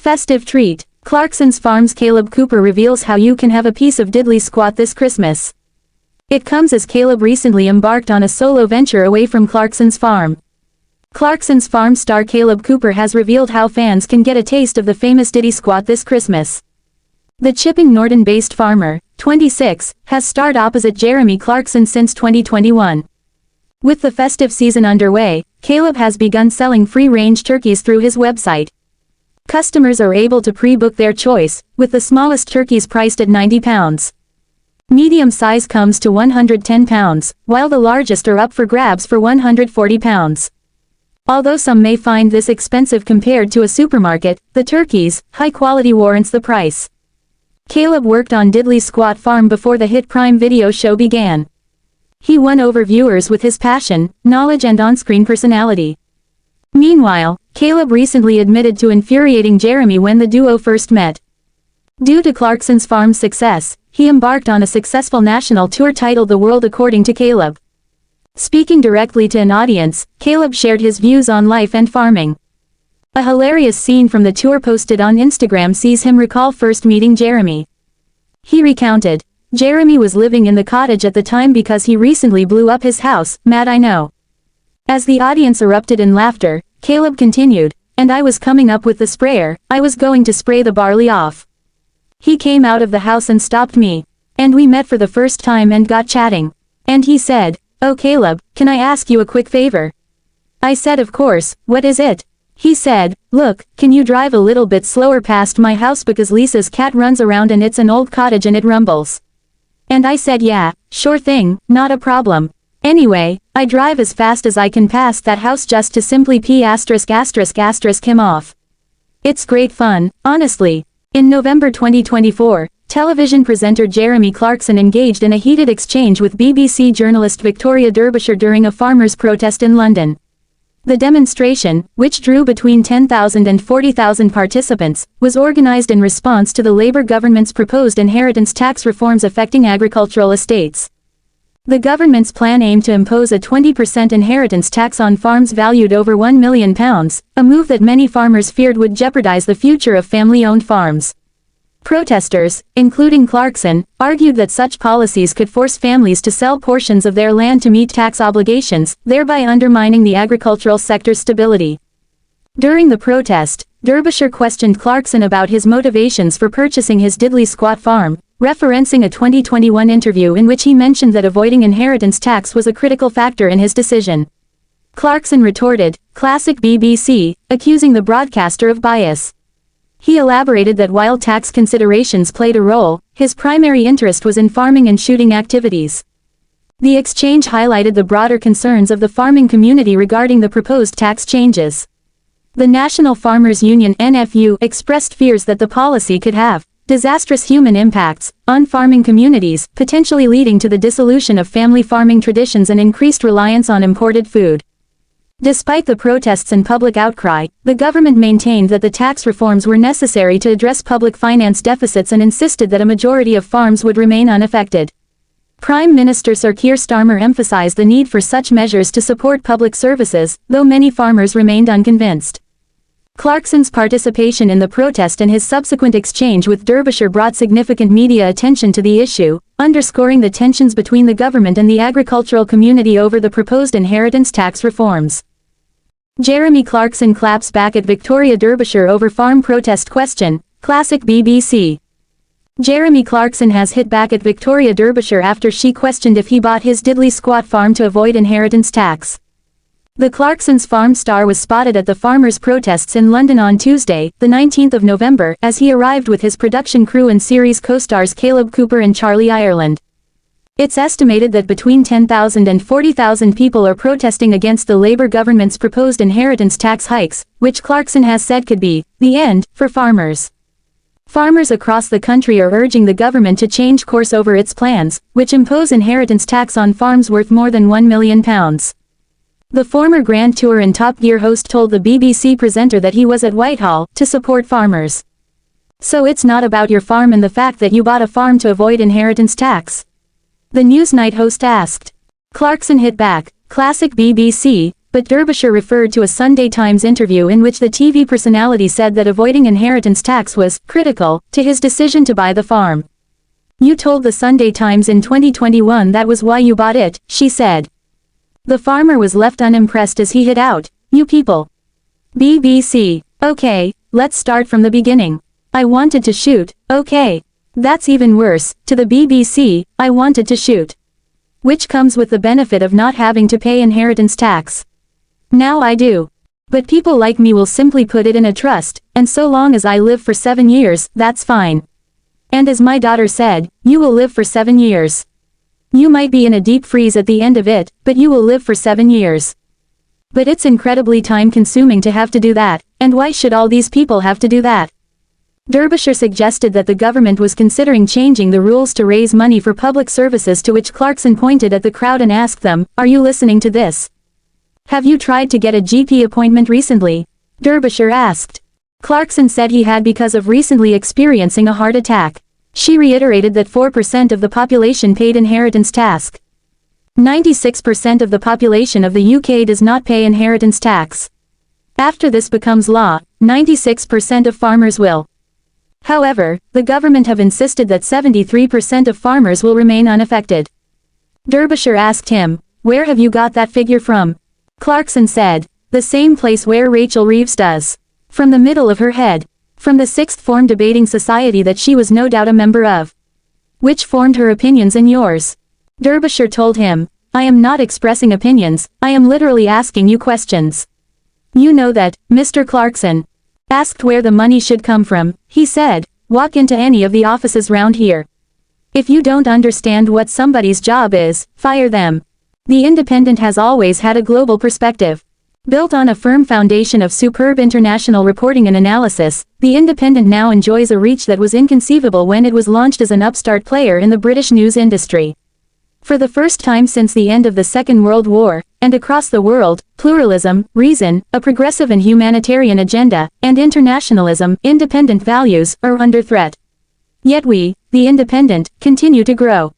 Festive treat. Clarkson's Farms Caleb Cooper reveals how you can have a piece of diddly squat this Christmas. It comes as Caleb recently embarked on a solo venture away from Clarkson's farm. Clarkson's Farm star Caleb Cooper has revealed how fans can get a taste of the famous Diddy squat this Christmas. The Chipping Norton-based farmer, 26, has starred opposite Jeremy Clarkson since 2021. With the festive season underway, Caleb has begun selling free-range turkeys through his website. Customers are able to pre-book their choice, with the smallest turkeys priced at £90. Medium size comes to £110, while the largest are up for grabs for £140. Although some may find this expensive compared to a supermarket, the turkey's high quality warrants the price. Caleb worked on Diddley Squat Farm before the hit Prime Video show began. He won over viewers with his passion, knowledge and on-screen personality. Meanwhile, Caleb recently admitted to infuriating Jeremy when the duo first met. Due to Clarkson's Farm's success, he embarked on a successful national tour titled The World According to Caleb. Speaking directly to an audience, Caleb shared his views on life and farming. A hilarious scene from the tour posted on Instagram sees him recall first meeting Jeremy. He recounted, "Jeremy was living in the cottage at the time because he recently blew up his house, mad I know." As the audience erupted in laughter, Caleb continued, "And I was coming up with the sprayer, I was going to spray the barley off. He came out of the house and stopped me. And we met for the first time and got chatting. And he said, 'Oh Caleb, can I ask you a quick favor?' I said of course, what is it? He said, 'Look, can you drive a little bit slower past my house because Lisa's cat runs around and it's an old cottage and it rumbles.' And I said yeah, sure thing, not a problem. Anyway, I drive as fast as I can past that house just to simply pee **** him off. It's great fun, honestly." In November 2024, television presenter Jeremy Clarkson engaged in a heated exchange with BBC journalist Victoria Derbyshire during a farmers' protest in London. The demonstration, which drew between 10,000 and 40,000 participants, was organised in response to the Labour government's proposed inheritance tax reforms affecting agricultural estates. The government's plan aimed to impose a 20% inheritance tax on farms valued over £1 million, a move that many farmers feared would jeopardise the future of family-owned farms. Protesters, including Clarkson, argued that such policies could force families to sell portions of their land to meet tax obligations, thereby undermining the agricultural sector's stability. During the protest, Derbyshire questioned Clarkson about his motivations for purchasing his Diddley Squat Farm, referencing a 2021 interview in which he mentioned that avoiding inheritance tax was a critical factor in his decision. Clarkson retorted, "Classic BBC," accusing the broadcaster of bias. He elaborated that while tax considerations played a role, his primary interest was in farming and shooting activities. The exchange highlighted the broader concerns of the farming community regarding the proposed tax changes. The National Farmers Union (NFU) expressed fears that the policy could have disastrous human impacts on farming communities, potentially leading to the dissolution of family farming traditions and increased reliance on imported food. Despite the protests and public outcry, the government maintained that the tax reforms were necessary to address public finance deficits and insisted that a majority of farms would remain unaffected. Prime Minister Sir Keir Starmer emphasized the need for such measures to support public services, though many farmers remained unconvinced. Clarkson's participation in the protest and his subsequent exchange with Derbyshire brought significant media attention to the issue, underscoring the tensions between the government and the agricultural community over the proposed inheritance tax reforms. Jeremy Clarkson claps back at Victoria Derbyshire over farm protest question, classic BBC. Jeremy Clarkson has hit back at Victoria Derbyshire after she questioned if he bought his Diddley Squat Farm to avoid inheritance tax. The Clarkson's Farm star was spotted at the farmers' protests in London on Tuesday, the 19th of November, as he arrived with his production crew and series co-stars Caleb Cooper and Charlie Ireland. It's estimated that between 10,000 and 40,000 people are protesting against the Labour government's proposed inheritance tax hikes, which Clarkson has said could be the end for farmers. Farmers across the country are urging the government to change course over its plans, which impose inheritance tax on farms worth more than £1 million. The former Grand Tour and Top Gear host told the BBC presenter that he was at Whitehall to support farmers. So it's not about your farm and the fact that you bought a farm to avoid inheritance tax? The Newsnight host asked. Clarkson hit back, classic BBC, but Derbyshire referred to a Sunday Times interview in which the TV personality said that avoiding inheritance tax was critical to his decision to buy the farm. "You told the Sunday Times in 2021 that was why you bought it," she said. The farmer was left unimpressed as he hit out, "You people." BBC. "Okay, let's start from the beginning. I wanted to shoot, okay. That's even worse, to the BBC, I wanted to shoot. Which comes with the benefit of not having to pay inheritance tax. Now I do. But people like me will simply put it in a trust, and so long as I live for 7 years, that's fine. And as my daughter said, you will live for 7 years. You might be in a deep freeze at the end of it, but you will live for 7 years. But it's incredibly time-consuming to have to do that, and why should all these people have to do that?" Derbyshire suggested that the government was considering changing the rules to raise money for public services, to which Clarkson pointed at the crowd and asked them, "Are you listening to this? Have you tried to get a GP appointment recently?" Derbyshire asked. Clarkson said he had because of recently experiencing a heart attack. She reiterated that 4% of the population paid inheritance tax. 96% of the population of the UK does not pay inheritance tax. After this becomes law, 96% of farmers will. However, the government have insisted that 73% of farmers will remain unaffected. Derbyshire asked him, "Where have you got that figure from?" Clarkson said, "The same place where Rachel Reeves does. From the middle of her head. From the sixth form debating society that she was no doubt a member of. Which formed her opinions and yours." Derbyshire told him, "I am not expressing opinions, I am literally asking you questions. You know that, Mr. Clarkson." Asked where the money should come from, he said, "Walk into any of the offices round here. If you don't understand what somebody's job is, fire them." The Independent has always had a global perspective. Built on a firm foundation of superb international reporting and analysis, The Independent now enjoys a reach that was inconceivable when it was launched as an upstart player in the British news industry. For the first time since the end of the Second World War, and across the world, pluralism, reason, a progressive and humanitarian agenda, and internationalism, independent values, are under threat. Yet we, The Independent, continue to grow.